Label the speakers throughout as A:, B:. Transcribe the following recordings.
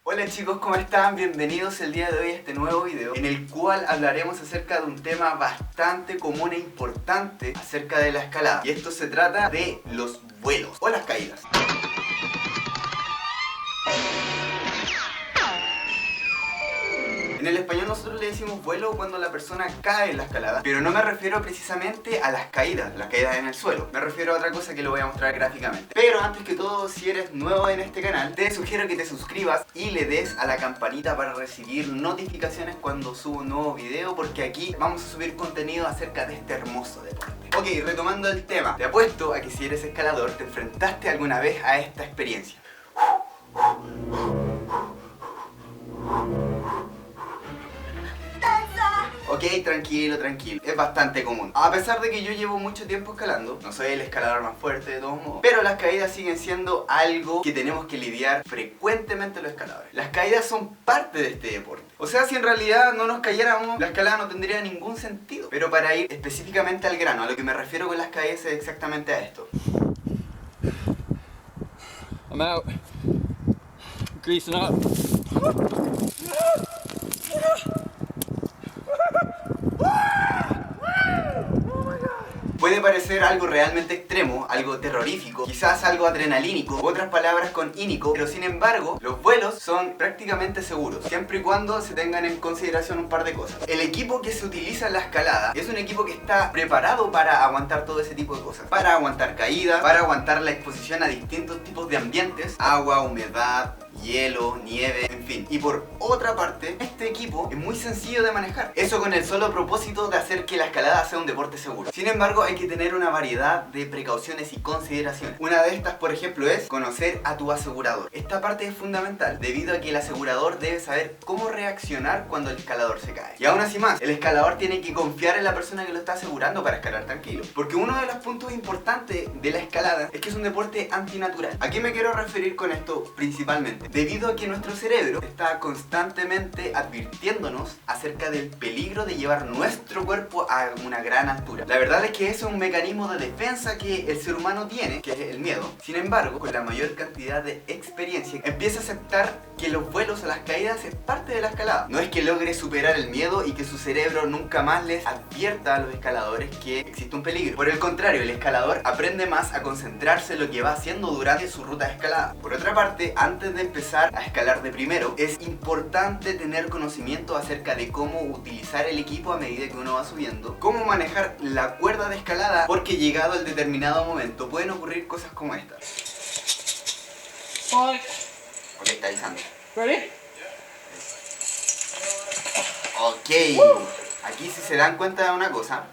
A: Hola chicos, ¿cómo están? Bienvenidos el día de hoy a este nuevo video en el cual hablaremos acerca de un tema bastante común e importante acerca de la escalada. Y esto se trata de los vuelos o las caídas. En el español nosotros le decimos vuelo cuando la persona cae en la escalada, pero no me refiero precisamente a las caídas en el suelo. Me refiero a otra cosa que lo voy a mostrar gráficamente. Pero antes que todo, si eres nuevo en este canal, te sugiero que te suscribas y le des a la campanita para recibir notificaciones cuando subo un nuevo video, porque aquí vamos a subir contenido acerca de este hermoso deporte. Ok, retomando el tema, te apuesto a que si eres escalador te enfrentaste alguna vez a esta experiencia. Ok, tranquilo, tranquilo. Es bastante común. A pesar de que yo llevo mucho tiempo escalando, no soy el escalador más fuerte de todos modos, pero las caídas siguen siendo algo que tenemos que lidiar frecuentemente los escaladores. Las caídas son parte de este deporte. O sea, si en realidad no nos cayéramos, la escalada no tendría ningún sentido. Pero para ir específicamente al grano, a lo que me refiero con las caídas es exactamente a esto.
B: I'm out. Greasing up.
A: Puede parecer algo realmente extremo, algo terrorífico, quizás algo adrenalínico, otras palabras con ínico, pero sin embargo, los vuelos son prácticamente seguros, siempre y cuando se tengan en consideración un par de cosas. El equipo que se utiliza en la escalada es un equipo que está preparado para aguantar todo ese tipo de cosas, para aguantar caídas, para aguantar la exposición a distintos tipos de ambientes, agua, humedad, hielo, nieve, en fin. Y por otra parte, este equipo es muy sencillo de manejar. Eso con el solo propósito de hacer que la escalada sea un deporte seguro. Sin embargo, hay que tener una variedad de precauciones y consideraciones. Una de estas, por ejemplo, es conocer a tu asegurador. Esta parte es fundamental debido a que el asegurador debe saber cómo reaccionar cuando el escalador se cae. Y aún así más, el escalador tiene que confiar en la persona que lo está asegurando para escalar tranquilo. Porque uno de los puntos importantes de la escalada es que es un deporte antinatural. ¿A qué me quiero referir con esto principalmente? Debido a que nuestro cerebro está constantemente advirtiéndonos acerca del peligro de llevar nuestro cuerpo a una gran altura. La verdad es que es un mecanismo de defensa que el ser humano tiene, que es el miedo. Sin embargo, con la mayor cantidad de experiencia, empieza a aceptar que los vuelos o las caídas es parte de la escalada. No es que logre superar el miedo y que su cerebro nunca más les advierta a los escaladores que existe un peligro. Por el contrario, el escalador aprende más a concentrarse en lo que va haciendo durante su ruta de escalada. Por otra parte, antes de empezar a escalar de primero, es importante tener conocimiento acerca de cómo utilizar el equipo a medida que uno va subiendo, cómo manejar la cuerda de escalada, porque llegado el determinado momento pueden ocurrir cosas como esta. Ok, está avisando.
B: Ready?
A: Ok, aquí si se dan cuenta de una cosa,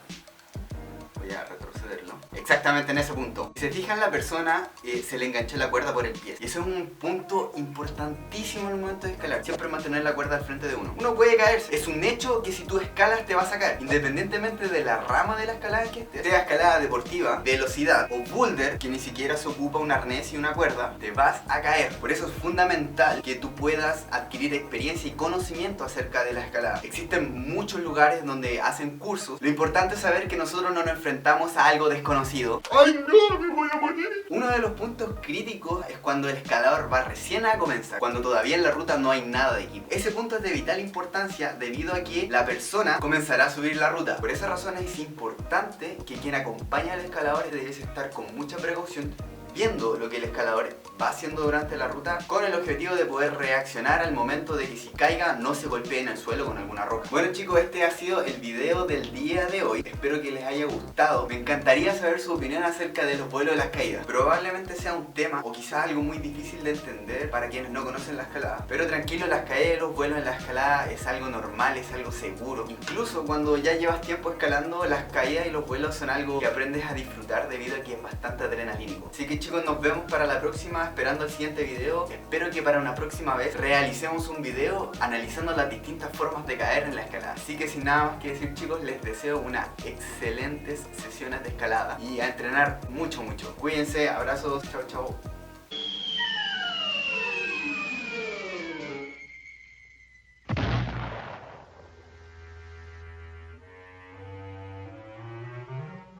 A: voy a retrocederlo. Exactamente en ese punto. Si se fijan, la persona se le enganchó la cuerda por el pie. Y eso es un punto importantísimo en el momento de escalar. Siempre mantener la cuerda al frente de uno. Uno puede caerse. Es un hecho que si tú escalas te vas a caer. Independientemente de la rama de la escalada que estés. Sea escalada deportiva, velocidad o boulder, que ni siquiera se ocupa un arnés y una cuerda, te vas a caer. Por eso es fundamental que tú puedas adquirir experiencia y conocimiento acerca de la escalada. Existen muchos lugares donde hacen cursos. Lo importante es saber que nosotros no nos enfrentamos a algo desconocido.
B: ¡Ay no! ¡Me voy a morir!
A: Uno de los puntos críticos es cuando el escalador va recién a comenzar, cuando todavía en la ruta no hay nada de equipo. Ese punto es de vital importancia debido a que la persona comenzará a subir la ruta. Por esa razón es importante que quien acompaña al escalador debe estar con mucha precaución, viendo lo que el escalador va haciendo durante la ruta, con el objetivo de poder reaccionar al momento de que si caiga no se golpee en el suelo con alguna roca. Bueno chicos, este ha sido el video del día de hoy. Espero que les haya gustado. Me encantaría saber su opinión acerca de los vuelos de las caídas. Probablemente sea un tema o quizás algo muy difícil de entender para quienes no conocen la escalada. Pero tranquilo, las caídas y los vuelos en la escalada es algo normal, es algo seguro. Incluso cuando ya llevas tiempo escalando, las caídas y los vuelos son algo que aprendes a disfrutar debido a que es bastante adrenalínico. Así que chicos, nos vemos para la próxima, esperando el siguiente video. Espero que para una próxima vez realicemos un video analizando las distintas formas de caer en la escalada. Así que sin nada más que decir chicos, les deseo unas excelentes sesiones de escalada y a entrenar mucho. Cuídense, abrazos, chao.